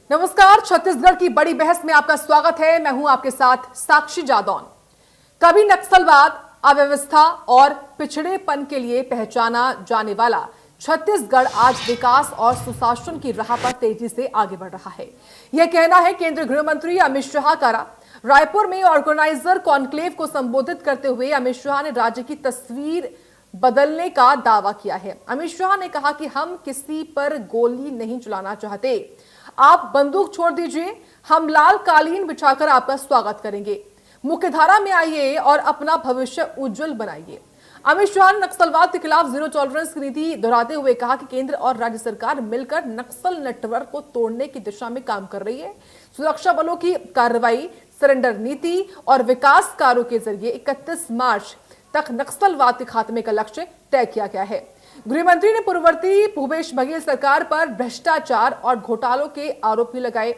नमस्कार, छत्तीसगढ़ की बड़ी बहस में आपका स्वागत है। मैं हूं आपके साथ साक्षी जादौन। कभी नक्सलवाद, अव्यवस्था और पिछड़ेपन के लिए पहचाना जाने वाला छत्तीसगढ़ आज विकास और सुशासन की राह पर तेजी से आगे बढ़ रहा है। यह कहना है केंद्रीय गृह मंत्री अमित शाह का। रायपुर में ऑर्गेनाइजर कॉन्क्लेव को संबोधित करते हुए अमित शाह ने राज्य की तस्वीर बदलने का दावा किया है। अमित शाह ने कहा कि हम किसी पर गोली नहीं चलाना चाहते, आप बंदूक छोड़ दीजिए, हम लाल कालीन बिछाकर आपका स्वागत करेंगे। मुख्यधारा में आइए और अपना भविष्य उज्जवल बनाइए। अमित शाह ने नक्सलवाद के खिलाफ जीरो टॉलरेंस की नीति दोहराते हुए कहा कि केंद्र और राज्य सरकार मिलकर नक्सल नेटवर्क को तोड़ने की दिशा में काम कर रही है। सुरक्षा बलों की कार्रवाई, सरेंडर नीति और विकास कार्यों के जरिए 31 मार्च तक नक्सलवाद के खात्मे का लक्ष्य तय किया गया है। गृहमंत्री ने पूर्ववर्ती भूपेश बघेल सरकार पर भ्रष्टाचार और घोटालों के आरोप भी लगाए।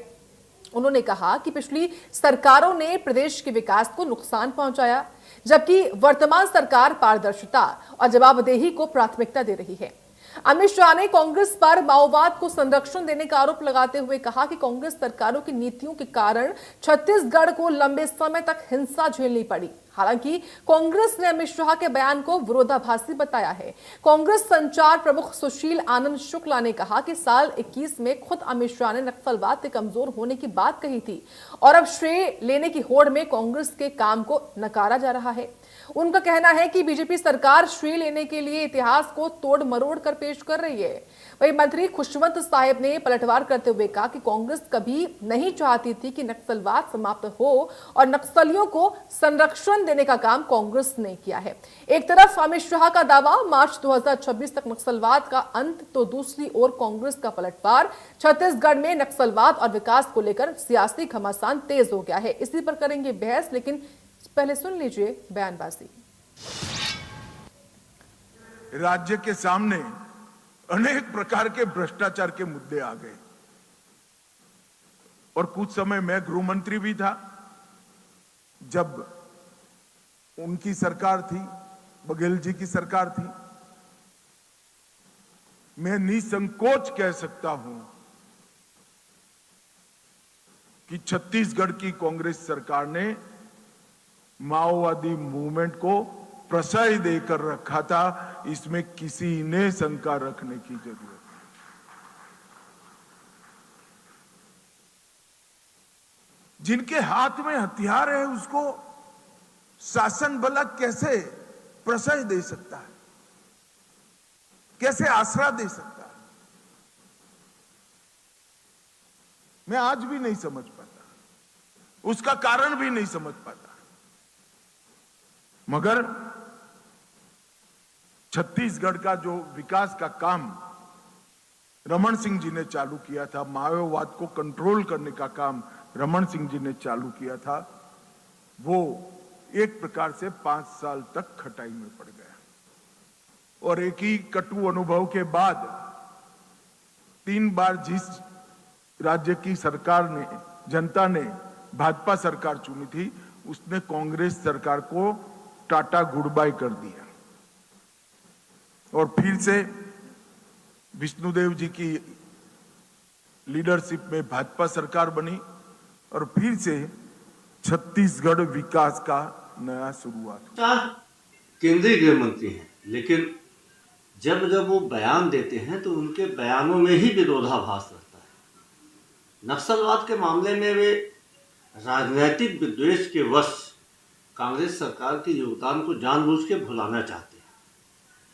उन्होंने कहा कि पिछली सरकारों ने प्रदेश के विकास को नुकसान पहुंचाया, जबकि वर्तमान सरकार पारदर्शिता और जवाबदेही को प्राथमिकता दे रही है। अमित शाह ने कांग्रेस पर माओवाद को संरक्षण देने का आरोप लगाते हुए कहा कि कांग्रेस सरकारों की नीतियों के कारण छत्तीसगढ़ को लंबे समय तक हिंसा झेलनी पड़ी। हालांकि कांग्रेस ने अमित शाह के बयान को विरोधाभासी बताया है। कांग्रेस संचार प्रमुख सुशील आनंद शुक्ला ने कहा कि साल 21 में खुद अमित शाह ने नक्सलवाद के कमजोर होने की बात कही थी और अब श्रेय लेने की होड़ में कांग्रेस के काम को नकारा जा रहा है। उनका कहना है कि बीजेपी सरकार श्रेय लेने के लिए इतिहास को तोड़ मरोड़ कर पेश कर रही है। वही मंत्री खुशवंत साहिब ने पलटवार करते हुए कहा कि कांग्रेस कभी नहीं चाहती थी कि नक्सलवाद समाप्त हो और नक्सलियों को संरक्षण देने का काम कांग्रेस ने किया है। एक तरफ अमित शाह का दावा मार्च 2026 तक नक्सलवाद का अंत, तो दूसरी ओर कांग्रेस का पलटवार। छत्तीसगढ़ में नक्सलवाद और विकास को लेकर सियासी घमासान तेज हो गया है। इसी पर करेंगे बहस, लेकिन पहले सुन लीजिए बयानबाजी। राज्य के सामने अनेक प्रकार के भ्रष्टाचार के मुद्दे आ गए और कुछ समय मैं गृह मंत्री भी था जब उनकी सरकार थी, बघेल जी की सरकार थी। मैं निसंकोच कह सकता हूं कि छत्तीसगढ़ की कांग्रेस सरकार ने माओवादी मूवमेंट को प्रश्रय देकर रखा था। इसमें किसी ने शंका रखने की जरूरत नहीं। जिनके हाथ में हथियार है उसको शासन बल कैसे प्रश्रय दे सकता है, कैसे आसरा दे सकता है? मैं आज भी नहीं समझ पाता, उसका कारण भी नहीं समझ पाता। मगर छत्तीसगढ़ का जो विकास का काम रमन सिंह जी ने चालू किया था, माओवाद को कंट्रोल करने का काम रमन सिंह जी ने चालू किया था, वो एक प्रकार से 5 साल तक खटाई में पड़ गया। और एक ही कटु अनुभव के बाद 3 बार जिस राज्य की सरकार ने, जनता ने भाजपा सरकार चुनी थी, उसने कांग्रेस सरकार को टाटा गुड बाय कर दिया और फिर से विष्णुदेव जी की लीडरशिप में भाजपा सरकार बनी और फिर से छत्तीसगढ़ विकास का नया शुरुआत। केंद्रीय गृह मंत्री हैं, लेकिन जब जब वो बयान देते हैं तो उनके बयानों में ही विरोधाभास रहता है। नक्सलवाद के मामले में वे राजनीतिक विद्वेष के वश कांग्रेस सरकार के योगदान को जानबूझ के भुलाना चाहते हैं।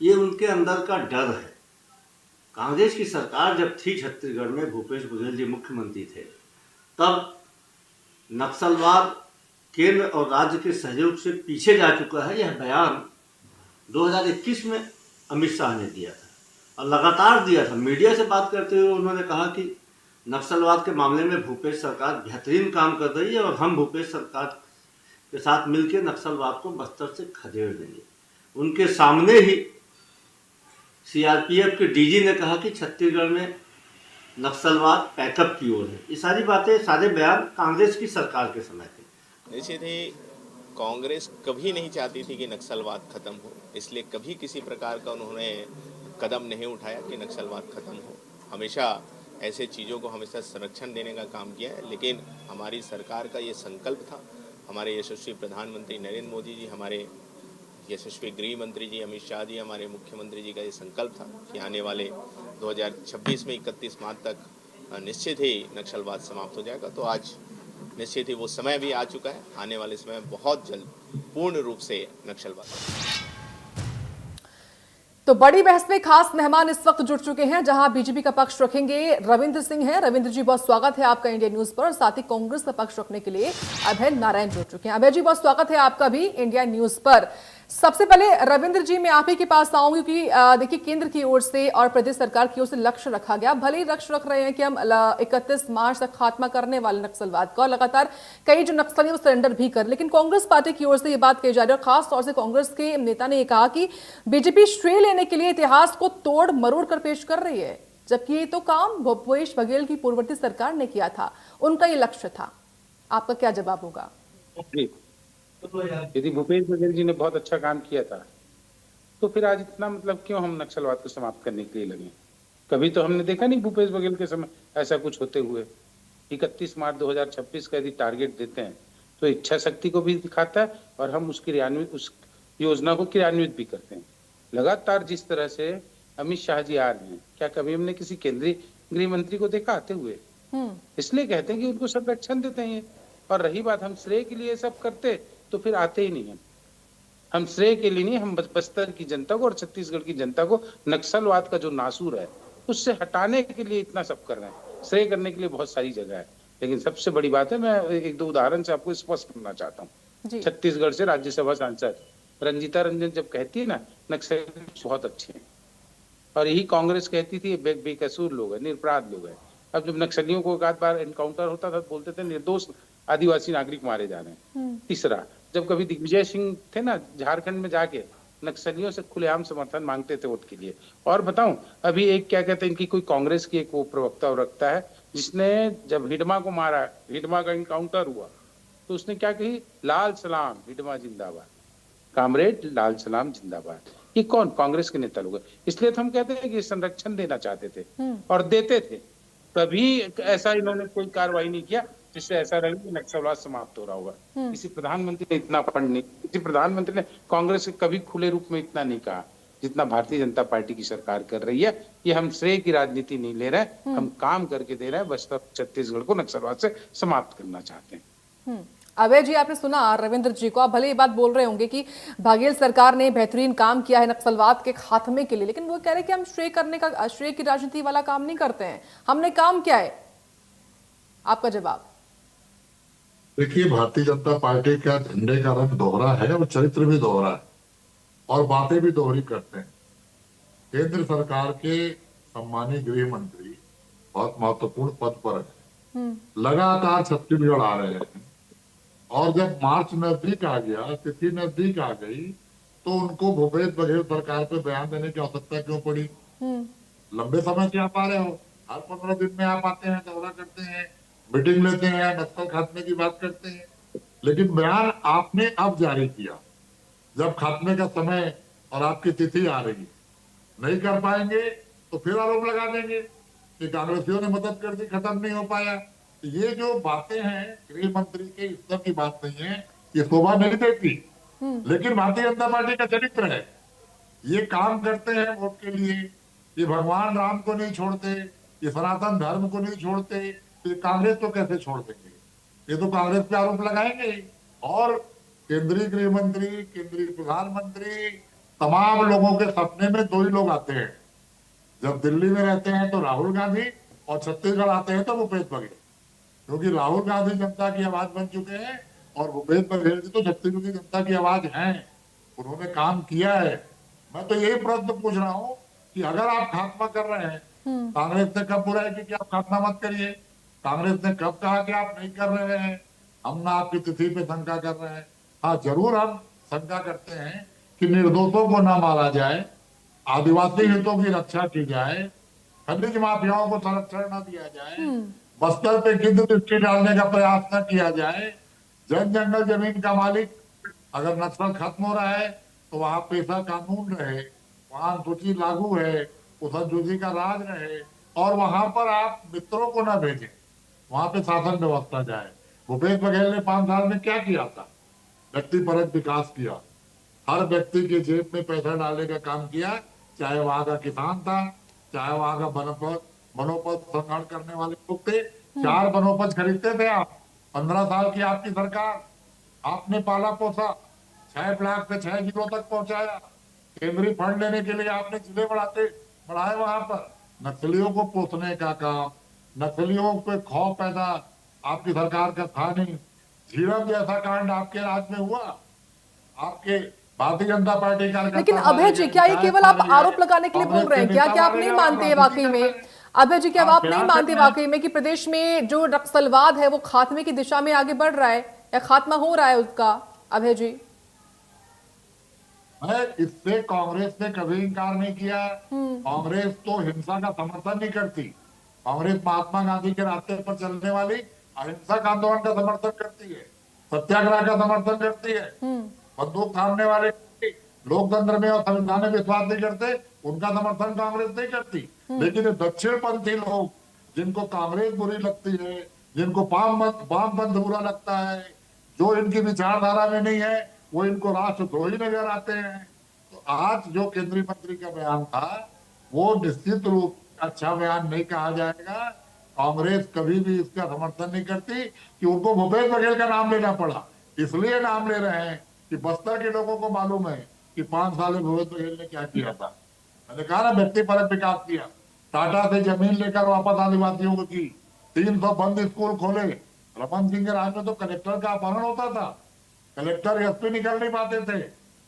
ये उनके अंदर का डर है। कांग्रेस की सरकार जब थी छत्तीसगढ़ में, भूपेश बघेल जी मुख्यमंत्री थे, तब नक्सलवाद केंद्र और राज्य के सहयोग से पीछे जा चुका है। यह बयान 2021 में अमित शाह ने दिया था और लगातार दिया था। मीडिया से बात करते हुए उन्होंने कहा कि नक्सलवाद के मामले में भूपेश सरकार बेहतरीन काम कर रही है और हम भूपेश सरकार के साथ मिलकर नक्सलवाद को बस्तर से खदेड़ देंगे। उनके सामने ही सीआरपीएफ के डीजी ने कहा कि छत्तीसगढ़ में नक्सलवाद पैकअप की ओर है। ये सारी बातें, सारे बयान कांग्रेस की सरकार के समय थे। निश्चित ही कांग्रेस कभी नहीं चाहती थी कि नक्सलवाद खत्म हो, इसलिए कभी किसी प्रकार का उन्होंने कदम नहीं उठाया कि नक्सलवाद खत्म हो। हमेशा ऐसे चीज़ों को हमेशा संरक्षण देने का काम किया है। लेकिन हमारी सरकार का ये संकल्प था, हमारे यशस्वी प्रधानमंत्री नरेंद्र मोदी जी, हमारे यशस्वी गृह मंत्री जी अमित शाह जी, हमारे मुख्यमंत्री जी का ये संकल्प था कि आने वाले 2026 में 31 मार्च तक निश्चित ही नक्सलवाद समाप्त हो जाएगा। तो आज निश्चित ही वो समय भी आ चुका है। आने वाले समय में बहुत जल्द पूर्ण रूप से नक्सलवाद। तो बड़ी बहस में खास मेहमान इस वक्त जुड़ चुके हैं, जहां बीजेपी का पक्ष रखेंगे रविंद्र सिंह हैं। रविंद्र जी, बहुत स्वागत है आपका इंडिया न्यूज पर। और साथ ही कांग्रेस का पक्ष रखने के लिए अभय नारायण जुड़ चुके हैं। अभय जी, बहुत स्वागत है आपका भी इंडिया न्यूज पर। सबसे पहले रविंद्र जी, मैं आप ही के पास आऊंगी क्योंकि देखिए, केंद्र की ओर से और प्रदेश सरकार की ओर से लक्ष्य रखा गया। भले ही लक्ष्य रख रहे हैं कि हम 31 मार्च तक खात्मा करने वाले नक्सलवाद का, और लगातार कई जो नक्सली वो सरेंडर भी कर, लेकिन कांग्रेस पार्टी की ओर से ये बात कही जा रही है, और खास तौर से कांग्रेस के नेता ने यह कहा कि बीजेपी श्रेय लेने के लिए इतिहास को तोड़ मरोड़ कर पेश कर रही है, जबकि ये तो काम भूपेश बघेल की पूर्ववर्ती सरकार ने किया था, उनका ये लक्ष्य था। आपका क्या जवाब होगा? यदि भूपेश बघेल जी ने बहुत अच्छा काम किया था तो फिर आज इतना मतलब क्यों हम नक्सलवाद को समाप्त करने के लिए लगे? कभी तो हमने देखा नहीं भूपेश बघेल के समय ऐसा कुछ होते हुए। 31 मार्च 2026 का यदि टारगेट देते हैं तो इच्छा शक्ति को भी दिखाता है और हम उस योजना को क्रियान्वित भी करते हैं। लगातार जिस तरह से अमित शाह जी आ रहे हैं, क्या कभी हमने किसी केंद्रीय गृह मंत्री को देखा आते हुए? इसलिए कहते हैं कि उनको संरक्षण देते हैं। और रही बात हम श्रेय के लिए सब करते तो फिर आते ही नहीं। हम श्रेय के लिए नहीं, हम बस्तर की जनता को और छत्तीसगढ़ की जनता को नक्सलवाद का जो नासूर है उससे हटाने के लिए इतना सब कर रहे हैं। श्रेय करने के लिए बहुत सारी जगह है, लेकिन सबसे बड़ी बात है, मैं एक दो उदाहरण से आपको स्पष्ट करना चाहता हूँ। छत्तीसगढ़ से राज्यसभा सांसद रंजीता रंजन जब कहती है ना नक्सल बहुत अच्छे हैं, और यही कांग्रेस कहती थी बेकसूर लोग है, निरपराध लोग है। अब जब नक्सलियों को एक आध बार एनकाउंटर होता था तो बोलते थे निर्दोष आदिवासी नागरिक मारे जा रहे हैं। तीसरा, जब कभी दिग्विजय सिंह थे ना झारखंड में जाके नक्सलियों से खुलेआम समर्थन मांगते थे वोट के लिए। और बताऊं, अभी एक क्या कहते हैं, इनकी कोई कांग्रेस की एक वो प्रवक्ता रखता है जिसने जब हिडमा को मारा, हिडमा का इनकाउंटर हुआ, तो उसने क्या कही, लाल सलाम हिडमा जिंदाबाद, कामरेड लाल सलाम जिंदाबाद। ये कौन? कांग्रेस के नेता लोग। इसलिए तो हम कहते हैं कि संरक्षण देना चाहते थे और देते थे, कभी ऐसा इन्होंने कोई कार्रवाई नहीं किया जिससे ऐसा रहे कि नक्सलवाद समाप्त हो रहा होगा। किसी प्रधानमंत्री ने इतना फंड नहीं, किसी प्रधानमंत्री ने कांग्रेस से कभी खुले रूप में इतना नहीं कहा जितना भारतीय जनता पार्टी की सरकार कर रही है। ये हम श्रेय की राजनीति नहीं ले रहे हैं, हम काम करके दे रहे हैं। बस्तर छत्तीसगढ़ को नक्सलवाद से समाप्त करना चाहते हैं। अभय जी, आपने सुना रविंद्र जी को। आप भले ये बात बोल रहे होंगे कि बघेल सरकार ने बेहतरीन काम किया है नक्सलवाद के खात्मे के लिए, लेकिन वो कह रहे हैं कि हम श्रेय की राजनीति वाला काम नहीं करते हैं, हमने काम किया है। आपका जवाब? देखिए, भारतीय जनता पार्टी का झंडे का रंग दोहरा है और चरित्र भी दोहरा है और बातें भी दोहरी करते हैं। केंद्र सरकार के सम्मानीय गृह मंत्री बहुत महत्वपूर्ण पद पर है, लगातार छत्तीसगढ़ आ रहे हैं, और जब मार्च नजदीक आ गया, तिथि नजदीक आ गई, तो उनको भूपेश बघेल सरकार पे बयान देने की आवश्यकता क्यों पड़ी? लंबे समय से आप आ रहे हो, हर 15 दिन में आप आते हैं, दौरा करते हैं, मीटिंग लेते हैं, नक्सल खात्मे की बात करते हैं, लेकिन बयान आपने अब जारी किया जब खात्मे का समय और आपकी तिथि आ रही। नहीं कर पाएंगे तो फिर आरोप लगा देंगे कि कांग्रेसियों ने मदद कर दी, खत्म नहीं हो पाया। ये जो बातें हैं गृह मंत्री के स्तर की बात नहीं है, ये शोभा नहीं देती, लेकिन भारतीय जनता पार्टी का चरित्र है। ये काम करते हैं वोट के लिए, ये भगवान राम को नहीं छोड़ते, ये सनातन धर्म को नहीं छोड़ते, ये कांग्रेस तो कैसे छोड़ देंगे? ये तो कांग्रेस पे आरोप लगाएंगे। और केंद्रीय गृह मंत्री, केंद्रीय प्रधानमंत्री, तमाम लोगों के सपने में दो ही लोग आते हैं। जब दिल्ली में रहते हैं तो राहुल गांधी, और छत्तीसगढ़ आते हैं तो भूपेश बघेल, क्योंकि राहुल गांधी जनता की आवाज बन चुके हैं और भूपेश बघेल जी तो छत्तीसगढ़ की जनता की आवाज हैं, उन्होंने काम किया है। मैं तो यही प्रश्न पूछ रहा हूँ कि अगर आप खात्मा कर रहे हैं, कांग्रेस ने कब बुराई की कि आप खात्मा मत करिए? कांग्रेस ने कब कहा कि आप नहीं कर रहे हैं? हम ना आपकी तिथि पे शंका कर रहे हैं। हाँ, जरूर हम शंका करते हैं कि निर्दोषों को ना मारा जाए, आदिवासी हितों की रक्षा की जाए, खनिज माफियाओं को संरक्षण न दिया जाए, बस्तर पे गिद्ध दृष्टि डालने का प्रयास न किया जाए, जन जंगल जमीन का मालिक अगर नक्सल खत्म हो रहा है तो वहां पेशा कानून रहे, वहां अनुसूची लागू है, उस अनुसूची का राज रहे, और वहां पर आप मित्रों को ना भेजें, वहां पे शासन व्यवस्था जाए। भूपेश बघेल ने 5 साल में क्या किया था? व्यक्तिपरक विकास किया, हर व्यक्ति के जेब में पैसा डालने का काम किया, चाहे वहां का किसान था, चाहे वहां का वनोपज संग्रहण करने वाले लोग थे। 4 वनोपज खरीदते थे आप। 15 साल की आपकी सरकार, आपने पाला पोसा, 6 ब्लॉक से 6 जिलों तक पहुंचाया। केंद्रीय फंड लेने के लिए आपने जिले बढ़ाए। वहां पर नक्सलियों को पोसने का काम, नक्सलियों पे खौफ पैदा आपकी सरकार का था नहीं। झीरम जैसा कांड आपके राज में हुआ, आपके भारतीय जनता पार्टी का। लेकिन अभय जी, क्या ये केवल आप आरोप लगाने के लिए बोल रहे हैं? क्या आप नहीं मानते वाकई में, अभय जी, क्या आप नहीं मानते वाकई में कि प्रदेश में जो नक्सलवाद है वो खात्मे की दिशा में आगे बढ़ रहा है या खात्मा हो रहा है उसका? अभय जी, इससे कांग्रेस ने कभी इंकार नहीं किया। कांग्रेस तो हिंसा का समर्थन नहीं करती। कांग्रेस महात्मा गांधी के रास्ते पर चलने वाली अहिंसक आंदोलन का समर्थन करती है, सत्याग्रह का समर्थन करती है। बंदूक थामने वाले लोकतंत्र में और संविधान में विश्वास नहीं करते, उनका समर्थन कांग्रेस नहीं करती। लेकिन ये दक्षिणपंथी लोग, जिनको कांग्रेस बुरी लगती है, जिनको वामपंथ बुरा लगता है, जो इनकी विचारधारा में नहीं है, वो इनको राष्ट्रद्रोही नजर आते हैं। तो आज जो केंद्रीय मंत्री का बयान था, वो निश्चित रूप से अच्छा बयान नहीं कहा जाएगा। कांग्रेस कभी भी इसका समर्थन नहीं करती कि उनको भूपेश बघेल का नाम लेना पड़ा। इसलिए नाम ले रहे हैं कि बस्तर के लोगों को मालूम है कि 5 साल में भूपेश बघेल ने क्या किया था। मैंने कहा ना, व्यक्तिपरक विकास किया। टाटा से जमीन लेकर वापस आदिवासियों को की, 300 बंद स्कूल खोले। रमन सिंह के राज में तो कलेक्टर का अपहरण होता था, कलेक्टर एसपी निकल नहीं पाते थे,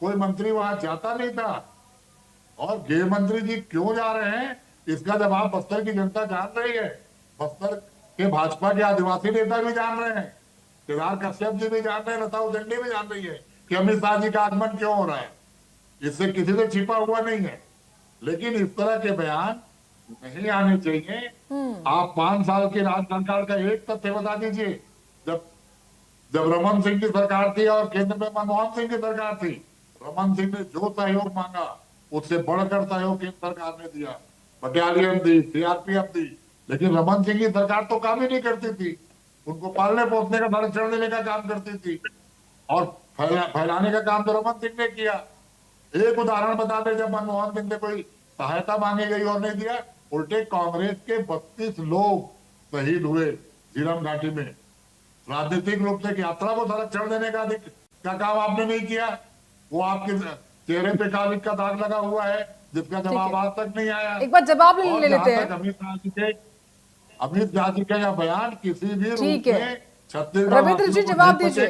कोई मंत्री वहां जाता नहीं था। और गृह मंत्री जी क्यों जा रहे हैं, इसका जवाब बस्तर की जनता जान रही है। बस्तर के भाजपा के आदिवासी नेता भी जान रहे हैं, केदार कश्यप जी भी जान रहे हैं, लता उदंडी भी जान रही है कि अमित शाह जी का आगमन क्यों हो रहा है। इससे किसी से छिपा हुआ नहीं है। लेकिन इस तरह के बयान नहीं आने चाहिए। आप 5 साल की राज्य सरकार का एक तथ्य बता दीजिए। जब रमन सिंह की सरकार थी और केंद्र में मनमोहन सिंह की सरकार थी, रमन सिंह ने जो सहयोग मांगा उससे बढ़कर सहयोग केंद्र सरकार ने दिया। बटालियन दी, सीआरपीएफ दी। लेकिन रमन सिंह की सरकार तो काम ही नहीं करती थी। उनको पालने पोसने का संरक्षण देने का काम करती थी, और फैलाने का काम तो रमन सिंह ने किया। एक उदाहरण बता दें, जब मनमोहन सिंह ने कोई सहायता मांगी गई और नहीं दिया, उल्टे कांग्रेस के 32 लोग शहीद हुए झीरम घाटी में। राजनीतिक रूप से यात्रा को संरक्षण देने का काम आपने नहीं किया। वो आपके चेहरे पे कालिक का दाग लगा हुआ है, जिसका जवाब आज तक नहीं आया। एक बार जवाब ले लेते हैं। अमित शाह जी का यह बयान किसी भी रूप में छत्तीसगढ़ रविंद्र जी जवाब दीजिए।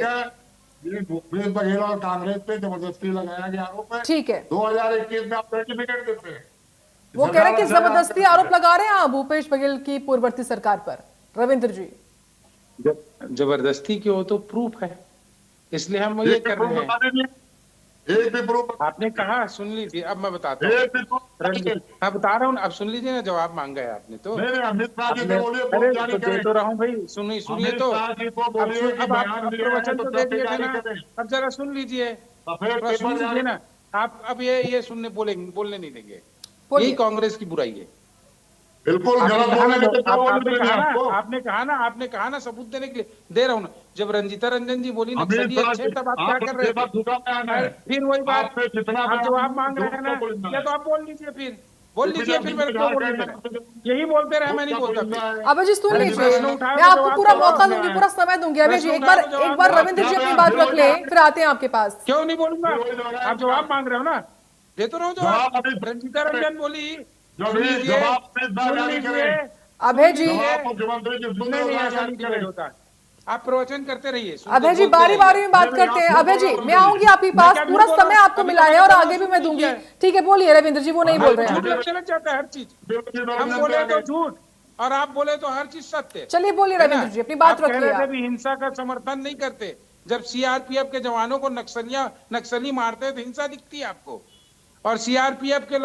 ये भूपेश बघेल और कांग्रेस पे जबरदस्ती लगाया गया आरोप है। ठीक है, 2021 में आप सर्टिफिकेट देते हैं। वो कह रहे हैं कि जबरदस्ती आरोप लगा रहे हैं आप भूपेश बघेल की पूर्ववर्ती सरकार पर। रविंद्र जी, जबरदस्ती क्यों, तो प्रूफ है, इसलिए हम ये कर रहे हैं। एक भी प्रूफ आपने कहा, सुन लीजिए, अब मैं बताता हूँ। हाँ बता रहा हूँ, अब सुन लीजिए ना, जवाब मांगा है आपने तो। अमित शाह जी से बोलिए, अरे तो दे तो रहा हूँ भाई, सुनिए तो। अब आप प्रवचन तो दे दिए थे ना, अब जरा सुन लीजिए, सुन लीजिए ना आप। अब ये सुनने बोलने नहीं देंगे, यही कांग्रेस की बुराई है। बिल्कुल आपने कहा ना सबूत देने के लिए दे रहा हूँ ना। जब रंजीता रंजन जी बोली नक्सली अच्छे, तब आप क्या कर रहे थे? फिर वही बात, आप जवाब मांग रहे हैं ना, या तो आप बोल लीजिए, फिर मेरे को बोल लीजिए। यही बोलते रहे, मैं नहीं बोलता। अभय जी सुन लीजिए, मैं आपको पूरा मौका दूंगी, पूरा समय दूंगी। अभय जी एक बार रविंद्र जी अपनी बात रख ले, फिर आते हैं आपके पास। क्यों नहीं बोलूंगा, आप जवाब मांग रहे हो ना, दे तो रहा हूँ जवाब। रंजीता रंजन बोली, अभय जी होता, आप प्रवचन करते रहिए। अभय जी बारी बारी में बात करते हैं। अभय जी मैं आऊंगी आपके पास, पूरा समय आपको मिला है और आगे भी मैं दूंगी। ठीक है, बोलिए रविंद्र जी, वो नहीं बोल रहे हैं। चल जाता है हर चीज, हम बोले तो झूठ और आप बोले तो हर चीज सत्य। चलिए बोलिए रविंद्र जी, अपनी बात रखिए। भी हिंसा का समर्थन नहीं करते। जब सीआरपीएफ के जवानों को नक्सली मारते तो हिंसा दिखती है आपको, और सीआरपीएफ के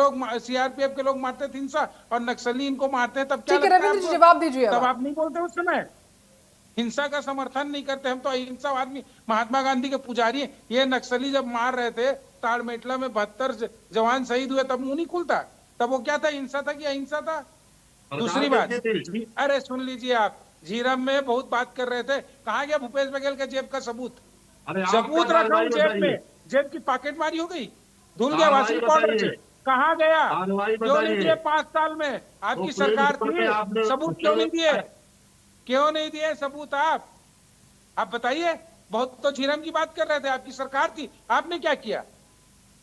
लोग मारते थे हिंसा, और नक्सली इनको मारते हैं, तब क्या? ठीक है रविंद्र जी जवाब दीजिए। तब आप नहीं बोलते उस समय, हिंसा का समर्थन नहीं करते। हम तो अहिंसा आदमी, महात्मा गांधी के पुजारी हैं। ये नक्सली जब मार रहे थे ताड़मेटला में 72 जवान शहीद हुए, तब मुंह नहीं खुलता। तब वो क्या था, हिंसा था कि अहिंसा था? दूसरी बात, किसकी थी? अरे सुन लीजिए आप, झीरम में बहुत बात कर रहे थे, कहाँ गया भूपेश बघेल का जेब का सबूत? अरे आप सबूत क्या रखा हूं कार्रवाई जेब में, बताइए, जेब की पॉकेट मारी हो गई, धुल गया कार्रवाई वासी पाउडर से, बताइए, कहाँ गया? कार्रवाई क्यों नहीं बताइए। दिए 5 साल में? आपकी तो सरकार प्लेन पे थी, आपने सबूत क्यों नहीं दिए? क्यों नहीं दिए सबूत आप बताइए। बहुत तो झीरम की बात कर रहे थे, आपकी सरकार थी, आपने क्या किया?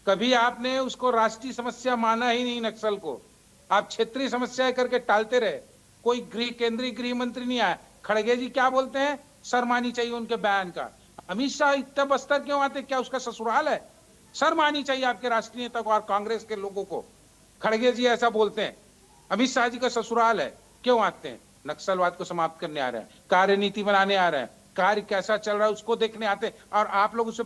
कभी आपने उसको राष्ट्रीय समस्या माना ही नहीं, नक्सल को आप क्षेत्रीय समस्या करके टालते रहे। कोई केंद्रीय गृह मंत्री नहीं आया। खड़गे जी क्या बोलते हैं, शर्म आनी चाहिए उनके बयान का। अमित शाह इतना बस्तर क्यों आते, क्या उसका ससुराल है? शर्म आनी चाहिए आपके राष्ट्रीय नेता को और कांग्रेस के लोगों को। खड़गे जी ऐसा बोलते हैं, अमित शाह जी का ससुराल है, क्यों आते हैं? नक्सलवाद को समाप्त करने आ रहे हैं, कार्यनीति बनाने आ रहे हैं, कार्य कैसा चल रहा है उसको देखने आते हैं, और आप लोग उसे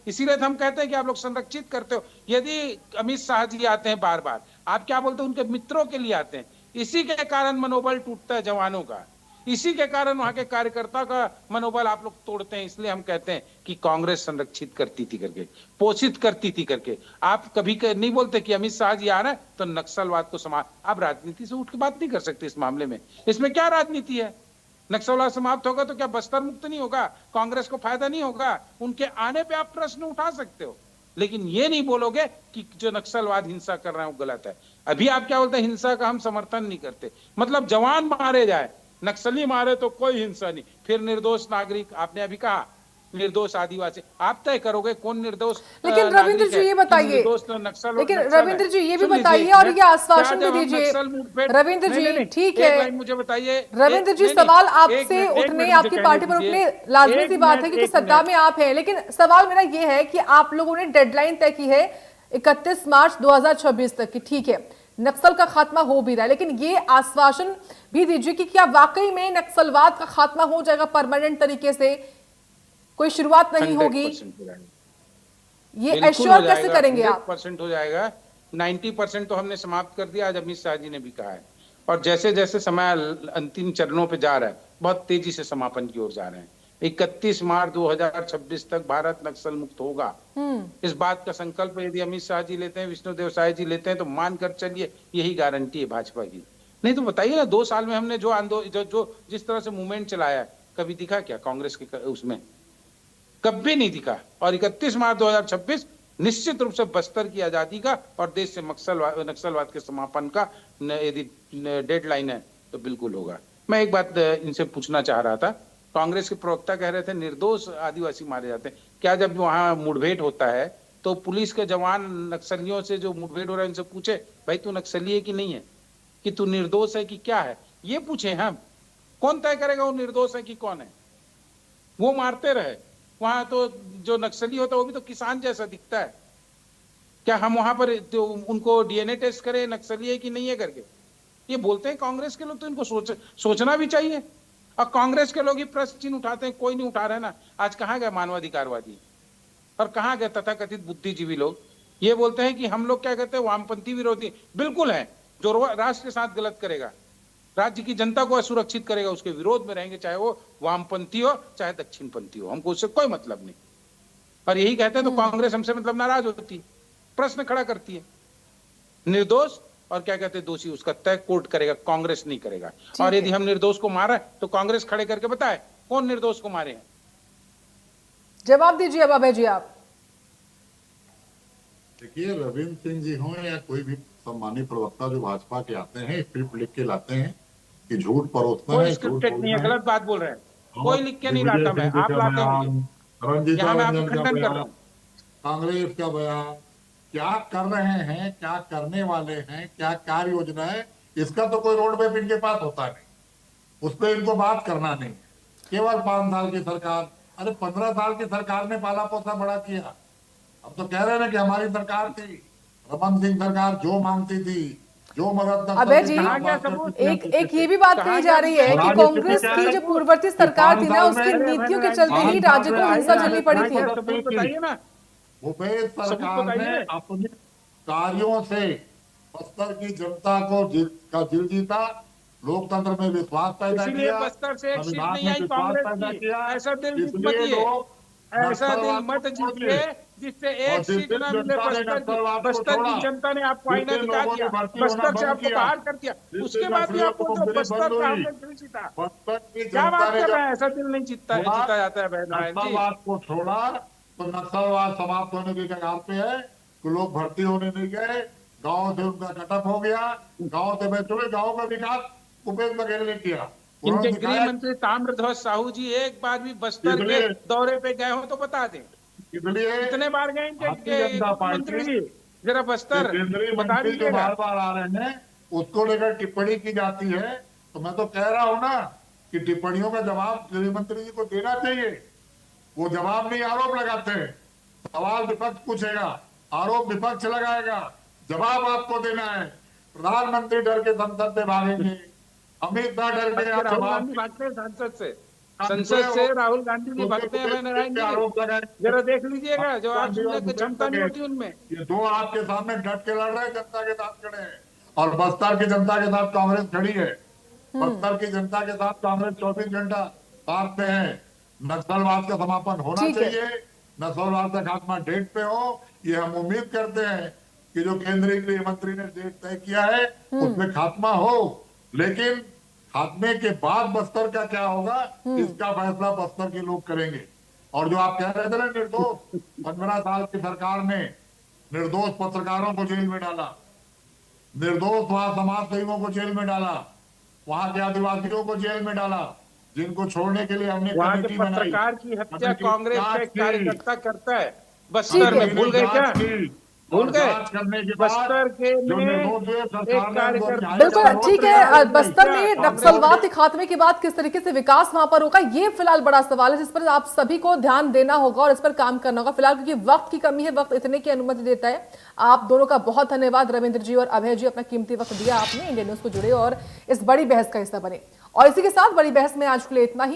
इसीलिए हम कहते हैं कि आप लोग संरक्षित करते हो। यदि अमित शाह जी आते हैं बार बार, आप क्या बोलते हैं, उनके मित्रों के लिए आते हैं, इसी के कारण मनोबल टूटता है जवानों का, इसी के कारण वहां के कार्यकर्ता का मनोबल आप लोग तोड़ते हैं। इसलिए हम कहते हैं कि कांग्रेस संरक्षित करती थी करके, पोषित करती थी करके। आप कभी नहीं बोलते कि अमित शाह जी आ रहे हैं तो नक्सलवाद को समाप्त। आप राजनीति से उठ के बात नहीं कर सकते इस मामले में, इसमें क्या राजनीति है? नक्सलवाद समाप्त होगा तो क्या बस्तर मुक्त नहीं होगा? कांग्रेस को फायदा नहीं होगा? उनके आने पे आप प्रश्न उठा सकते हो, लेकिन ये नहीं बोलोगे कि जो नक्सलवाद हिंसा कर रहे हैं वो गलत है। अभी आप क्या बोलते हैं, हिंसा का हम समर्थन नहीं करते, मतलब जवान मारे जाए, नक्सली मारे तो कोई हिंसा नहीं, फिर निर्दोष नागरिक, आपने अभी कहा निर्दोष आदिवासी, आप तय करोगे कौन निर्दोष। लेकिन रविंद्र जी ये बताइए, लेकिन रविंद्र जी ये भी बताइए और ये आश्वासन भी दीजिए, रविंद्र जी ठीक है, मुझे बताइए रविंद्र जी सवाल आपसे उठने, आपकी पार्टी पर उठने लाजमी सी बात है क्योंकि सत्ता में आप हैं, लेकिन सवाल मेरा ये है कि आप लोगों ने डेडलाइन तय की है 31 मार्च 2026 तक की, ठीक है, नक्सल का खात्मा हो भी रहा है, लेकिन ये आश्वासन भी दीजिए कि क्या वाकई में नक्सलवाद का खात्मा हो जाएगा परमानेंट तरीके से, कोई शुरुआत नहीं होगी? ये एश्योर कैसे करेंगे आप? 100% हो जाएगा। 90% तो हमने समाप्त कर दिया, आज अमित शाह जी ने भी कहा है, और जैसे जैसे समय अंतिम चरणों पे जा रहा है, बहुत तेजी से समापन की ओर जा रहे हैं। 31 मार्च 2026 तक भारत नक्सल मुक्त होगा। इस बात का संकल्प यदि अमित शाह जी लेते हैं, विष्णुदेव साय जी लेते हैं, तो मानकर चलिए यही गारंटी है भाजपा की। नहीं तो बताइए ना, 2 साल में हमने जो जिस तरह से मूवमेंट चलाया है, कभी दिखा क्या कांग्रेस के उसमें? कभी नहीं दिखा। और 31 मार्च 2026 निश्चित रूप से बस्तर की आजादी का और देश से नक्सलवाद के समापन का यदि डेडलाइन है तो बिल्कुल होगा। मैं एक बात इनसे पूछना चाह रहा था, कांग्रेस के प्रवक्ता कह रहे थे निर्दोष आदिवासी मारे जाते हैं, क्या जब वहां मुठभेड़ होता है तो पुलिस के जवान नक्सलियों से जो मुठभेड़ हो रहा है उनसे पूछे, भाई तू नक्सली है कि नहीं है, कि तू निर्दोष है कि क्या है? ये पूछे हम। कौन तय करेगा वो निर्दोष है कि कौन है? वो मारते रहे। वहां तो जो नक्सली होता है वो भी तो किसान जैसा दिखता है। क्या हम वहां पर तो उनको डीएनए टेस्ट करें नक्सली है कि नहीं है करके? ये बोलते हैं कांग्रेस के लोग, तो इनको सोचना भी चाहिए। और कांग्रेस के लोग ही प्रश्न चिन्ह उठाते हैं, कोई नहीं उठा रहा है ना। आज कहाँ गए मानवाधिकारवादी और कहाँ गए तथाकथित बुद्धिजीवी लोग? ये बोलते हैं कि हम लोग क्या कहते हैं वामपंथी विरोधी। बिल्कुल है, जो राष्ट्र के साथ गलत करेगा, राज्य की जनता को असुरक्षित करेगा, उसके विरोध में रहेंगे, चाहे वो वामपंथी हो चाहे दक्षिणपंथी हो, हमको उससे कोई मतलब नहीं। और यही कहते हैं तो कांग्रेस हमसे मतलब नाराज होती है, प्रश्न खड़ा करती है। निर्दोष और क्या कहते हैं दोषी, उसका तय कोर्ट करेगा, कांग्रेस नहीं करेगा। और यदि हम निर्दोष को मारा तो कांग्रेस खड़े करके बताए कौन निर्दोष को मारे हैं। जवाब दीजिए अब अभय जी आप। देखिए, रविंद्र सिंह जी हों या कोई भी सम्मानित प्रवक्ता जो भाजपा के आते हैं, स्क्रिप्ट लिख के लाते हैं कि झूठ परोसना है, कोई स्क्रिप्टेड नहीं है, गलत बात बोल रहे हैं, कोई लिख के नहीं लाता, मैं आप लाते हैं, रंजीता यहाँ मैं आपको रंजन का खंडन कर रहा बयान, हूँ। कांग्रेस का बयान, क्या कर रहे हैं, क्या करने वाले हैं, क्या कार्य योजना है, इसका तो कोई रोड मैप इनके पास होता नहीं, उस पर इनको बात करना नहीं। केवल 5 साल की सरकार, अरे 15 साल की सरकार ने पाला पोसा बड़ा किया। अब तो कह रहे हैं कि हमारी सरकार थी, रमन सिंह सरकार जो मांगती थी, जो मदद। अभय जी एक ये भी बात कही जा रही है कि कांग्रेस की जो पूर्ववर्ती सरकार थी ना, उसकी नीतियों के चलते ही राज्य को हिंसा झेलनी पड़ी थी। बताइए ना, भूपेश सरकार ने अपने कार्यों से बस्तर की जनता को दिल जीता, लोकतंत्र में विश्वास पैदा किया, बस्तर से एक सीट संविधान नहीं में आई विश्वास कांग्रेस पैदा की, किया। ऐसा दिल इसलिए लोग ऐसा दिल नक्सलवाद मत को छोड़ जीतिए दिए। जिससे और एक जिस सीट दिन ना मिले जनता ने नक्सलवाद को बस्तर की छोड़ा, जनता ने आपको जिस आईना दिन दिखा लोगों दिया, ने भर्ती होना बस्तर से बंद आपको किया, बाहर कर दिया, जिस उसके दिन बाद भी नक्सलियों आप की बोलते हो मुखबिरी बस्तर बंद का हुई, हमने दिल जीता। बस्तर की क्या जनता बात ने कर रहे जब हैं, ऐसा दिल नहीं जीता जाता है बहन नारायण जी। नक्सलवाद को छोड़ा तो नक्सलवाद समाप्त होने के कगार पे है कि लोग भर्ती होने नहीं गए, गांव से उनका कटअप हो गया, गांव से मैं चुने, गांव का विकास भूपेश बघेल ने किया। इनके उन्होंने गृह दिखाया। मंत्री ताम्रध्वज साहू जी एक बार भी बस्तर के इसलिए दौरे पे गए हो तो बता दें, इसलिए कितने बार गए इनके भारतीय जनता मंत्री पार्टी जी, जरा के बस्तर केंद्रीय बता मंत्री जो दीजिएगा। बार बार आ रहे हैं उसको लेकर टिप्पणी की जाती है, तो मैं तो कह रहा हूं ना कि टिप्पणियों का जवाब गृह मंत्री जी को देना चाहिए। वो जवाब नहीं, आरोप लगाते हैं। सवाल विपक्ष पूछेगा, आरोप विपक्ष लगाएगा, जवाब आपको देना है। प्रधानमंत्री डर के संसद से भागेंगे, अमित शाह डर के आप राहुल जवाब गांधी भागते हैं संसद से राहुल गांधी जी भागते हैं नारायण जी, आरोप लगाए। जरा देख लीजिएगा, जवाब गांधी और सुनने की भूपेश क्षमता नहीं बघेल, होती उनमें। ये दो आपके सामने डट के लड़ रहे हैं, जनता के साथ खड़े हैं। और बस्तर की जनता के साथ कांग्रेस खड़ी है। बस्तर की जनता के साथ कांग्रेस 24 घंटा साथ में है। नक्सलवाद का समापन होना ठीक है। चाहिए, नक्सलवाद का खात्मा डेट पे हो, ये हम उम्मीद करते हैं कि जो केंद्रीय गृह मंत्री ने डेट तय किया है उसमें खात्मा हो। लेकिन खात्मे के बाद बस्तर का क्या होगा इसका फैसला बस्तर के लोग करेंगे। और जो आप कह रहे थे ना, निर्दोष 15 साल की सरकार ने निर्दोष पत्रकारों को जेल में डाला, निर्दोष वहां समाज सेवियों को जेल में डाला, वहां के आदिवासियों को जेल में डाला, जिनको छोड़ने के लिए हमने वहां के कमेटी बनाई। पत्रकार की हत्या कमेटी कांग्रेस का जांच एक की। कार्यकर्ता करता है बस्तर ठीक है। में, भूल गए क्या? जांच की। भूल और गए? जांच करने के बाद बस्तर के जो में निर्दोष हुए, सरकार एक ने उनको कार्यकर्ता न्याय बिल्कुल का ठीक नोटिस है। जारी बस्तर किया। में कांग्रेस नक्सलवाद के खात्मे के बाद किस तरीके से विकास वहां पर होगा, ये फिलहाल बड़ा सवाल है जिस पर आप सभी को ध्यान देना होगा और इस पर काम करना होगा फिलहाल, क्योंकि वक्त की कमी है, वक्त इतने की अनुमति देता है। आप दोनों का बहुत धन्यवाद, रविंद्र जी और अभय जी, अपना कीमती वक्त दिया आपने, इंडियन न्यूज को जुड़े और इस बड़ी बहस का हिस्सा बने। और इसी के साथ बड़ी बहस में आज के लिए इतना ही।